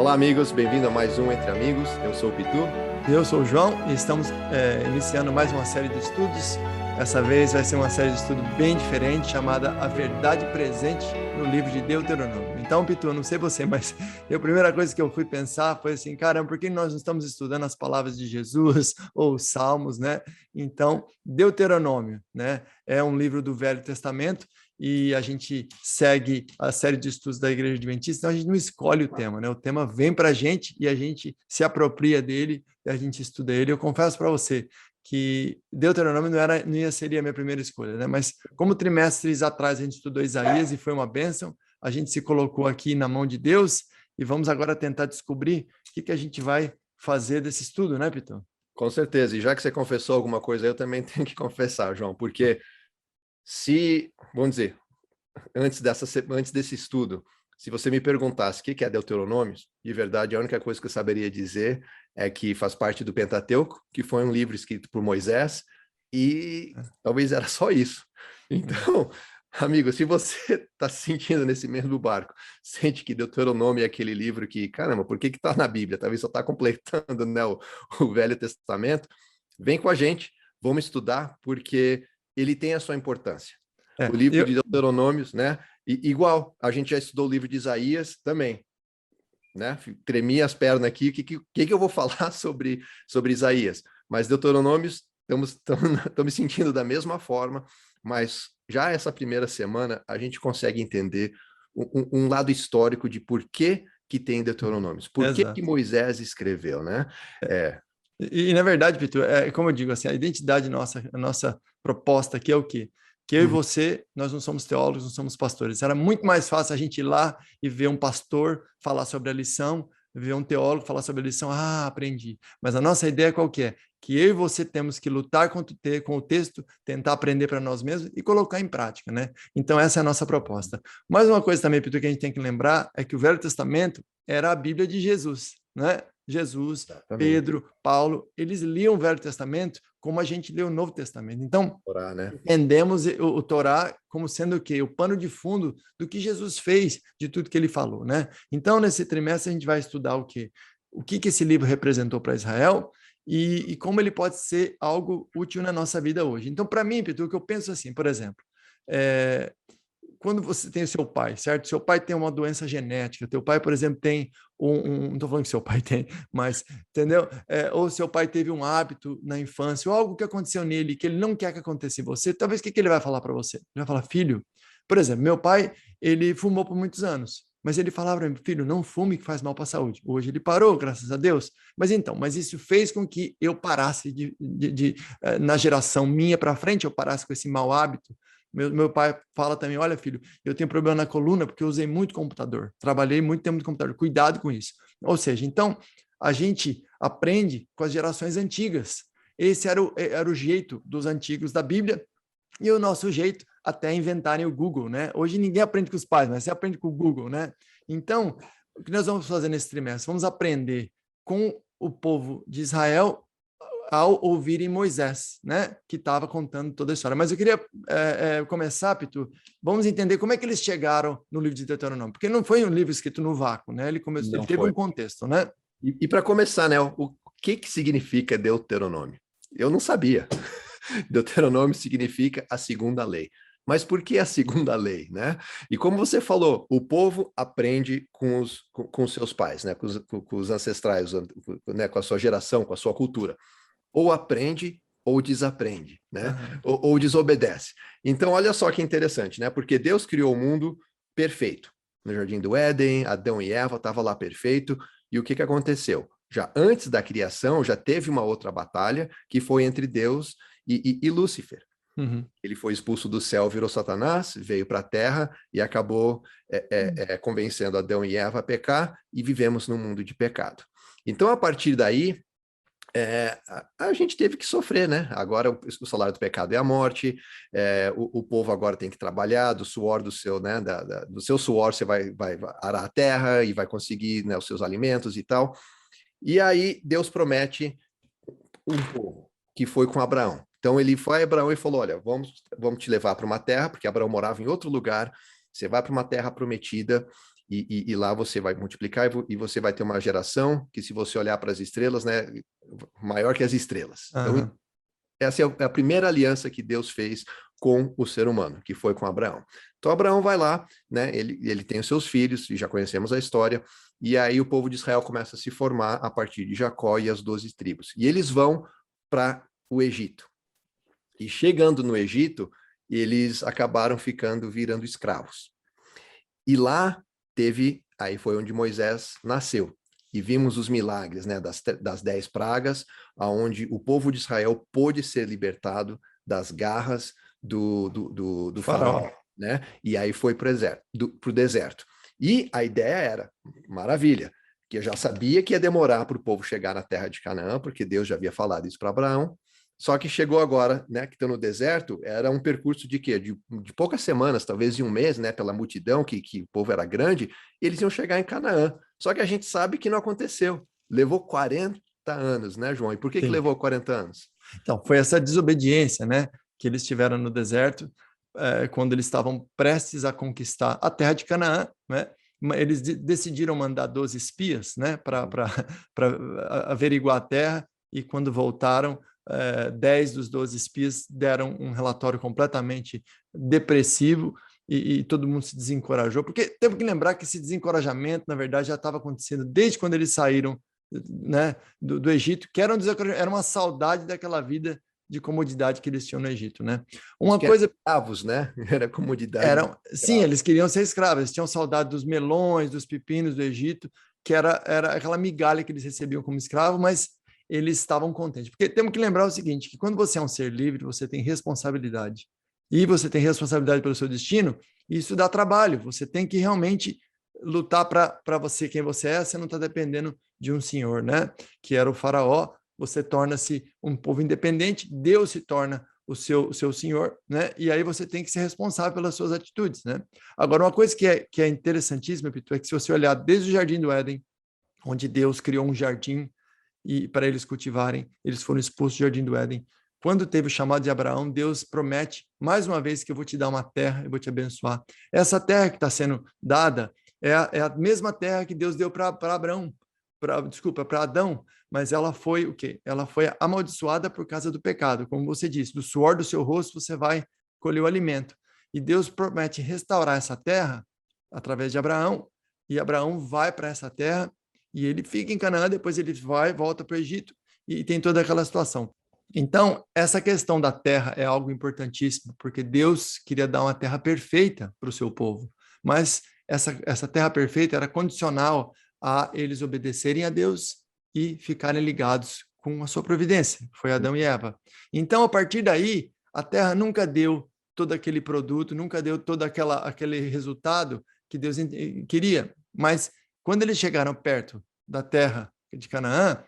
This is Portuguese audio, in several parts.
Olá, amigos, bem-vindo a mais um Entre Amigos. Eu sou o Pitu. Eu sou o João e estamos iniciando mais uma série de estudos. Essa vez vai ser uma série de estudo bem diferente, chamada A Verdade Presente no livro de Deuteronômio. Então, Pitu, eu não sei você, mas a primeira coisa que eu fui pensar foi assim, caramba, por que nós não estamos estudando as palavras de Jesus ou os Salmos, né? Então, Deuteronômio, né? É um livro do Velho Testamento e a gente segue a série de estudos da Igreja Adventista, então a gente não escolhe o tema, né? O tema vem para a gente e a gente se apropria dele e a gente estuda ele. Eu confesso para você que Deuteronômio não seria a minha primeira escolha, né? Mas como trimestres atrás a gente estudou Isaías e foi uma bênção, a gente se colocou aqui na mão de Deus e vamos agora tentar descobrir o que a gente vai fazer desse estudo, né, Piton? Com certeza, e já que você confessou alguma coisa, eu também tenho que confessar, João, porque vamos dizer, antes desse estudo, se você me perguntasse o que é Deuteronômio, de verdade, a única coisa que eu saberia dizer é que faz parte do Pentateuco, que foi um livro escrito por Moisés, e talvez era só isso. Então, amigo, se você está se sentindo nesse mesmo barco, sente que Deuteronômio é aquele livro que, caramba, por que está na Bíblia? Talvez só está completando, né, o Velho Testamento. Vem com a gente, vamos estudar, porque ele tem a sua importância. É, O livro de Deuteronômios, né? E, igual, a gente já estudou o livro de Isaías também, né? Tremi as pernas aqui, o que eu vou falar sobre Isaías? Mas Deuteronômios, estamos me sentindo da mesma forma, mas já essa primeira semana a gente consegue entender um lado histórico de por que tem Deuteronômios, por que Moisés escreveu, né? E na verdade, Vitor, como eu digo, assim, a identidade nossa, a nossa proposta aqui é o quê? Que eu e você, nós não somos teólogos, não somos pastores. Era muito mais fácil a gente ir lá e ver um pastor falar sobre a lição, ver um teólogo falar sobre a lição, aprendi. Mas a nossa ideia qual que é? Que eu e você temos que lutar com o texto, tentar aprender para nós mesmos e colocar em prática, né? Então essa é a nossa proposta. Mais uma coisa também, Vitor, que a gente tem que lembrar é que o Velho Testamento era a Bíblia de Jesus, né? Jesus, Pedro, Paulo, eles liam o Velho Testamento como a gente lê o Novo Testamento. Então, Torá, né? entendemos o Torá como sendo o quê? O pano de fundo do que Jesus fez, de tudo que ele falou, né? Então, nesse trimestre, a gente vai estudar o quê? O que esse livro representou para Israel e como ele pode ser algo útil na nossa vida hoje. Então, para mim, Pedro, o que eu penso assim, por exemplo, quando você tem o seu pai, certo? Seu pai tem uma doença genética, teu pai, por exemplo, tem não estou falando que seu pai tem, mas, entendeu? Ou seu pai teve um hábito na infância, ou algo que aconteceu nele que ele não quer que aconteça em você, talvez o que ele vai falar para você? Ele vai falar, filho, por exemplo, meu pai, ele fumou por muitos anos, mas ele falava para mim, filho, não fume que faz mal para a saúde. Hoje ele parou, graças a Deus. Mas isso fez com que eu parasse na geração minha para frente, eu parasse com esse mau hábito. Meu pai fala também, olha, filho, eu tenho problema na coluna porque eu usei muito computador, trabalhei muito tempo no computador, cuidado com isso. Ou seja, então, a gente aprende com as gerações antigas. Esse era o jeito dos antigos da Bíblia e o nosso jeito até inventarem o Google, né? Hoje ninguém aprende com os pais, mas você aprende com o Google, né? Então, o que nós vamos fazer nesse trimestre? Vamos aprender com o povo de Israel ao ouvirem Moisés, né, que estava contando toda a história. Mas eu queria começar, Pitu, vamos entender como é que eles chegaram no livro de Deuteronômio, porque não foi um livro escrito no vácuo, né? Ele teve um contexto, né? E para começar, né, o que significa Deuteronômio? Eu não sabia. Deuteronômio significa a segunda lei. Mas por que a segunda lei, né? E como você falou, o povo aprende com os seus pais, né? Com os ancestrais, né? Com a sua geração, com a sua cultura. Ou aprende ou desaprende, né? Ou desobedece. Então, olha só que interessante, né? Porque Deus criou o mundo perfeito. No Jardim do Éden, Adão e Eva estavam lá perfeito. E o que aconteceu? Já antes da criação, já teve uma outra batalha que foi entre Deus e Lúcifer. Ele foi expulso do céu, virou Satanás, veio para a terra e acabou convencendo Adão e Eva a pecar e vivemos num mundo de pecado. Então, a partir daí, a gente teve que sofrer, né? Agora o salário do pecado é a morte, o povo agora tem que trabalhar, do suor do seu, né? Do seu suor você vai arar a terra e vai conseguir, né, os seus alimentos e tal. E aí Deus promete um povo, que foi com Abraão. Então ele foi a Abraão e falou, olha, vamos te levar para uma terra, porque Abraão morava em outro lugar, você vai para uma terra prometida, e lá você vai multiplicar e você vai ter uma geração que, se você olhar para as estrelas, né, maior que as estrelas. Então, essa é a primeira aliança que Deus fez com o ser humano, que foi com Abraão. Então, Abraão vai lá, né, ele tem os seus filhos, e já conhecemos a história, e aí o povo de Israel começa a se formar a partir de Jacó e as 12 tribos. E eles vão para o Egito. E chegando no Egito, eles acabaram virando escravos. E lá aí foi onde Moisés nasceu. E vimos os milagres, né, das 10 pragas, aonde o povo de Israel pôde ser libertado das garras do faraó, né? E aí foi para o deserto. E a ideia era, maravilha, que eu já sabia que ia demorar para o povo chegar na terra de Canaã, porque Deus já havia falado isso para Abraão. Só que chegou agora, né, que estão no deserto, era um percurso de quê? De poucas semanas, talvez de um mês, né, pela multidão, que o povo era grande, eles iam chegar em Canaã. Só que a gente sabe que não aconteceu. Levou 40 anos, né, João? E por que levou 40 anos? Então, foi essa desobediência, né, que eles tiveram no deserto, quando eles estavam prestes a conquistar a terra de Canaã, né? Eles decidiram mandar 12 espias, né, para averiguar a terra, e quando voltaram, 10 dos 12 espias deram um relatório completamente depressivo, e todo mundo se desencorajou, porque temos que lembrar que esse desencorajamento, na verdade, já estava acontecendo desde quando eles saíram, né, do Egito, que era uma saudade daquela vida de comodidade que eles tinham no Egito, né? Uma coisa, escravos, né? Era comodidade. Sim, eles queriam ser escravos, eles tinham saudade dos melões, dos pepinos do Egito, que era aquela migalha que eles recebiam como escravo, mas eles estavam contentes. Porque temos que lembrar o seguinte, que quando você é um ser livre, você tem responsabilidade. E você tem responsabilidade pelo seu destino, e isso dá trabalho. Você tem que realmente lutar para você quem você é, você não está dependendo de um senhor, né? Que era o faraó. Você torna-se um povo independente, Deus se torna o seu senhor, né? E aí você tem que ser responsável pelas suas atitudes, né? Agora, uma coisa que é interessantíssima, Pitu, é que se você olhar desde o Jardim do Éden, onde Deus criou um jardim e para eles cultivarem, eles foram expulsos do Jardim do Éden. Quando teve o chamado de Abraão, Deus promete mais uma vez que eu vou te dar uma terra, eu vou te abençoar. Essa terra que está sendo dada é a mesma terra que Deus deu para Abraão, para Adão, mas ela foi o quê? Ela foi amaldiçoada por causa do pecado. Como você disse, do suor do seu rosto você vai colher o alimento. E Deus promete restaurar essa terra através de Abraão, e Abraão vai para essa terra, e ele fica em Canaã, depois ele volta para o Egito, e tem toda aquela situação. Então, essa questão da terra é algo importantíssimo, porque Deus queria dar uma terra perfeita para o seu povo, mas essa terra perfeita era condicional a eles obedecerem a Deus e ficarem ligados com a sua providência. Foi Adão e Eva. Então, a partir daí, a terra nunca deu todo aquele produto, nunca deu todo aquele resultado que Deus queria. Mas, quando eles chegaram perto da terra de Canaã,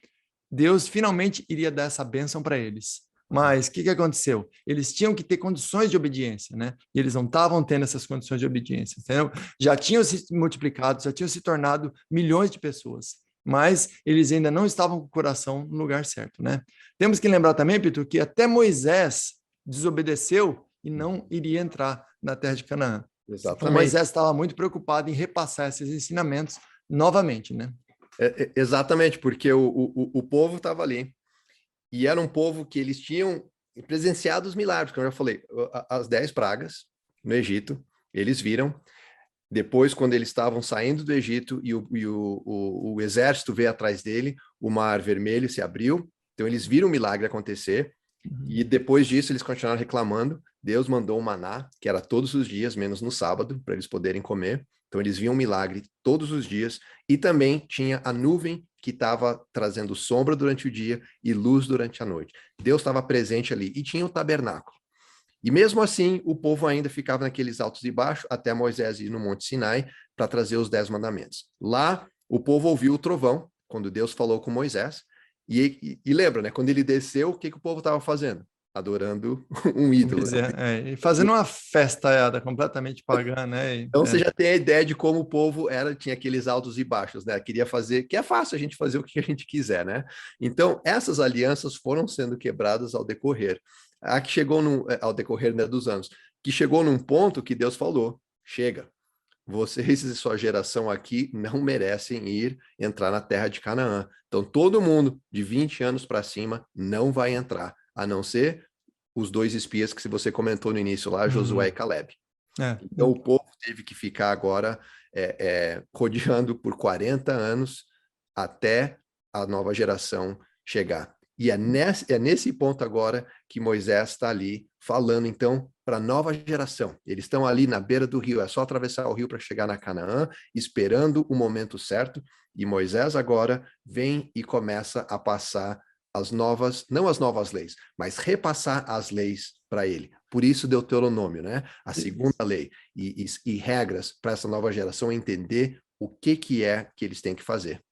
Deus finalmente iria dar essa bênção para eles. Mas o que aconteceu? Eles tinham que ter condições de obediência, né? E eles não estavam tendo essas condições de obediência, entendeu? Já tinham se multiplicado, já tinham se tornado milhões de pessoas, mas eles ainda não estavam com o coração no lugar certo, né? Temos que lembrar também, Pitu, que até Moisés desobedeceu e não iria entrar na terra de Canaã. Exatamente. Então, Moisés estava muito preocupado em repassar esses ensinamentos novamente, né? Exatamente, porque o povo estava ali. E era um povo que eles tinham presenciado os milagres, como eu já falei, as 10 pragas no Egito, eles viram. Depois, quando eles estavam saindo do Egito e o exército veio atrás dele, o Mar Vermelho se abriu. Então, eles viram o milagre acontecer. E depois disso, eles continuaram reclamando. Deus mandou um maná, que era todos os dias, menos no sábado, para eles poderem comer. Então, eles viam um milagre todos os dias. E também tinha a nuvem que estava trazendo sombra durante o dia e luz durante a noite. Deus estava presente ali. E tinha o tabernáculo. E mesmo assim, o povo ainda ficava naqueles altos e baixos, até Moisés ir no Monte Sinai para trazer os 10 mandamentos. Lá, o povo ouviu o trovão, quando Deus falou com Moisés. E lembra, né? Quando ele desceu, o que o povo estava fazendo? Adorando um ídolo. E fazendo uma festa completamente pagã, né? Então você já tem a ideia de como o povo tinha aqueles altos e baixos, né? Queria fazer, que é fácil a gente fazer o que a gente quiser, né? Então essas alianças foram sendo quebradas ao decorrer. A que chegou ao decorrer, né, dos anos, que chegou num ponto que Deus falou: chega, vocês e sua geração aqui não merecem entrar na terra de Canaã. Então, todo mundo de 20 anos para cima não vai entrar, a não ser os 2 espias que você comentou no início lá, Josué e Caleb. Então, o povo teve que ficar agora rodeando por 40 anos até a nova geração chegar. E é nesse ponto agora que Moisés está ali falando, então, para a nova geração. Eles estão ali na beira do rio, é só atravessar o rio para chegar na Canaã, esperando o momento certo, e Moisés agora vem e começa a passar as novas, não as novas leis, mas repassar as leis para ele. Por isso Deuteronômio, né? A segunda lei e regras para essa nova geração entender o que é que eles têm que fazer.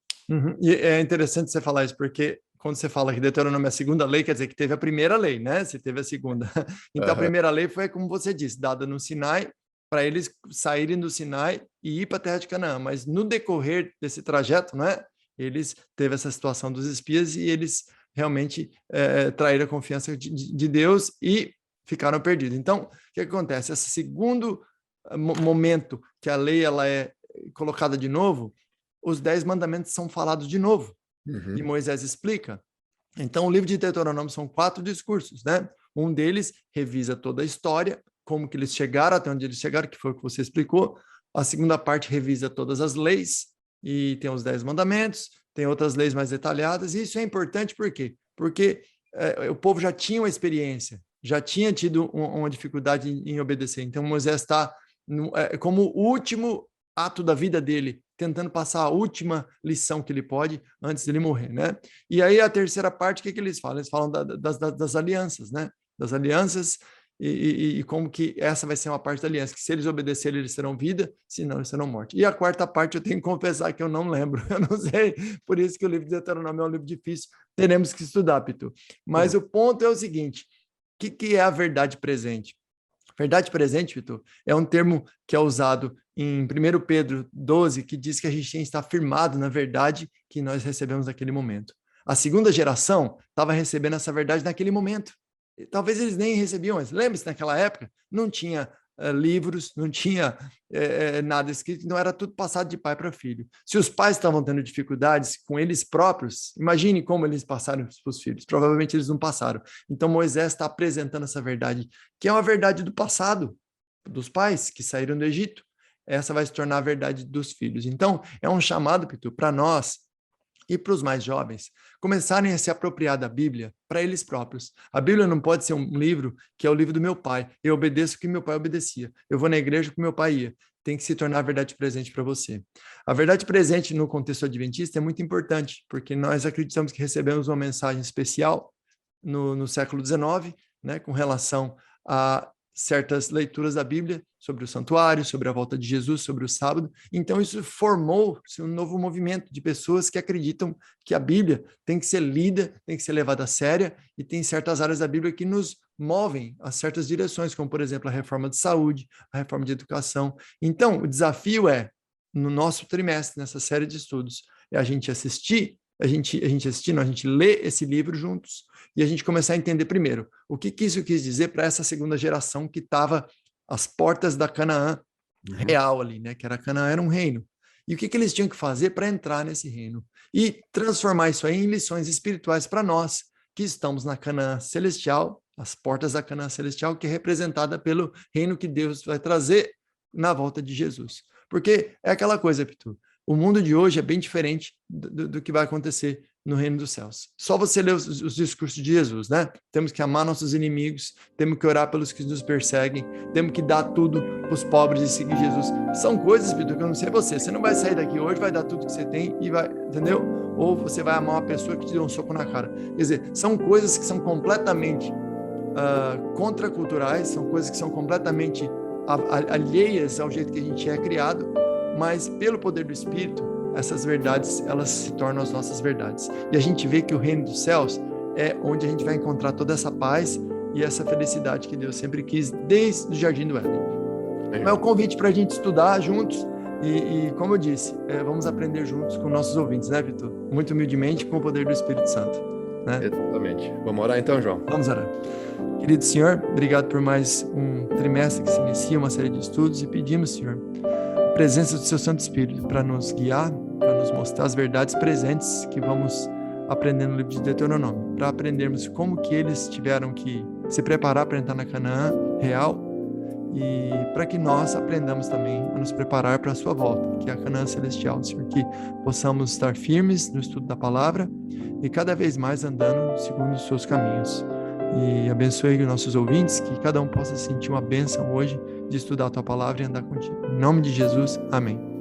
E é interessante você falar isso, porque quando você fala que Deuteronômio é a segunda lei, quer dizer que teve a primeira lei, né? Se teve a segunda. Então, a primeira lei foi, como você disse, dada no Sinai, para eles saírem do Sinai e ir para a terra de Canaã. Mas no decorrer desse trajeto, né? Eles teve essa situação dos espias e eles realmente traíram a confiança de Deus e ficaram perdidos. Então, o que acontece? Esse segundo momento que a lei ela é colocada de novo, os 10 mandamentos são falados de novo. E Moisés explica. Então, o livro de Deuteronômio são 4 discursos, né? Um deles revisa toda a história, como que eles chegaram até onde eles chegaram, que foi o que você explicou. A segunda parte revisa todas as leis, e tem os 10 mandamentos, tem outras leis mais detalhadas, e isso é importante por quê? Porque o povo já tinha uma experiência, já tinha tido uma dificuldade em obedecer. Então, Moisés está como o último ato da vida dele, tentando passar a última lição que ele pode antes dele morrer, né? E aí a terceira parte, o que eles falam? Eles falam das alianças, né? Das alianças e como que essa vai ser uma parte da aliança, que se eles obedecerem, eles serão vida, se não, eles serão morte. E a quarta parte eu tenho que confessar que eu não lembro, eu não sei, por isso que o livro de Deuteronômio é um livro difícil, teremos que estudar, Pitu. Mas o ponto é o seguinte, o que é a verdade presente? Verdade presente, Vitor, é um termo que é usado em 1 Pedro 12, que diz que a gente tem que estar firmado na verdade que nós recebemos naquele momento. A segunda geração estava recebendo essa verdade naquele momento. Talvez eles nem recebiam, mas lembre-se, naquela época não tinha livros, não tinha nada escrito, não era tudo passado de pai para filho. Se os pais estavam tendo dificuldades com eles próprios, imagine como eles passaram para os filhos. Provavelmente eles não passaram. Então Moisés está apresentando essa verdade, que é uma verdade do passado, dos pais que saíram do Egito. Essa vai se tornar a verdade dos filhos. Então, é um chamado, Pitu, para nós e para os mais jovens começarem a se apropriar da Bíblia para eles próprios. A Bíblia não pode ser um livro que é o livro do meu pai. Eu obedeço o que meu pai obedecia. Eu vou na igreja que meu pai ia. Tem que se tornar a verdade presente para você. A verdade presente no contexto adventista é muito importante, porque nós acreditamos que recebemos uma mensagem especial no século XIX, né, com relação a certas leituras da Bíblia sobre o santuário, sobre a volta de Jesus, sobre o sábado. Então, isso formou-se um novo movimento de pessoas que acreditam que a Bíblia tem que ser lida, tem que ser levada a séria, e tem certas áreas da Bíblia que nos movem a certas direções, como, por exemplo, a reforma de saúde, a reforma de educação. Então, o desafio é, no nosso trimestre, nessa série de estudos, é a gente assistir, a gente lê esse livro juntos, e a gente começar a entender primeiro o que isso quis dizer para essa segunda geração que estava às portas da Canaã real ali, né? Que era Canaã, era um reino. E o que eles tinham que fazer para entrar nesse reino? E transformar isso aí em lições espirituais para nós, que estamos na Canaã celestial, as portas da Canaã celestial, que é representada pelo reino que Deus vai trazer na volta de Jesus. Porque é aquela coisa, Pitu, o mundo de hoje é bem diferente do que vai acontecer no reino dos céus. Só você ler os discursos de Jesus, né? Temos que amar nossos inimigos, temos que orar pelos que nos perseguem, temos que dar tudo para os pobres e seguir Jesus. São coisas, Pedro, que eu não sei você. Você não vai sair daqui hoje, vai dar tudo que você tem e vai, entendeu? Ou você vai amar uma pessoa que te deu um soco na cara. Quer dizer, são coisas que são completamente contraculturais, são coisas que são completamente alheias ao jeito que a gente é criado, mas pelo poder do Espírito, essas verdades, elas se tornam as nossas verdades. E a gente vê que o reino dos céus é onde a gente vai encontrar toda essa paz e essa felicidade que Deus sempre quis desde o Jardim do Éden. É o convite para a gente estudar juntos e como eu disse, vamos aprender juntos com nossos ouvintes, né, Vitor? Muito humildemente, com o poder do Espírito Santo. Né? Exatamente. Vamos orar então, João? Vamos orar. Querido Senhor, obrigado por mais um trimestre que se inicia, uma série de estudos, e pedimos, Senhor, presença do seu Santo Espírito para nos guiar, para nos mostrar as verdades presentes que vamos aprender no livro de Deuteronômio, para aprendermos como que eles tiveram que se preparar para entrar na Canaã real e para que nós aprendamos também a nos preparar para a sua volta, que é a Canaã celestial, Senhor, que possamos estar firmes no estudo da palavra e cada vez mais andando segundo os seus caminhos. E abençoe os nossos ouvintes, que cada um possa sentir uma bênção hoje de estudar a tua palavra e andar contigo. Em nome de Jesus, amém.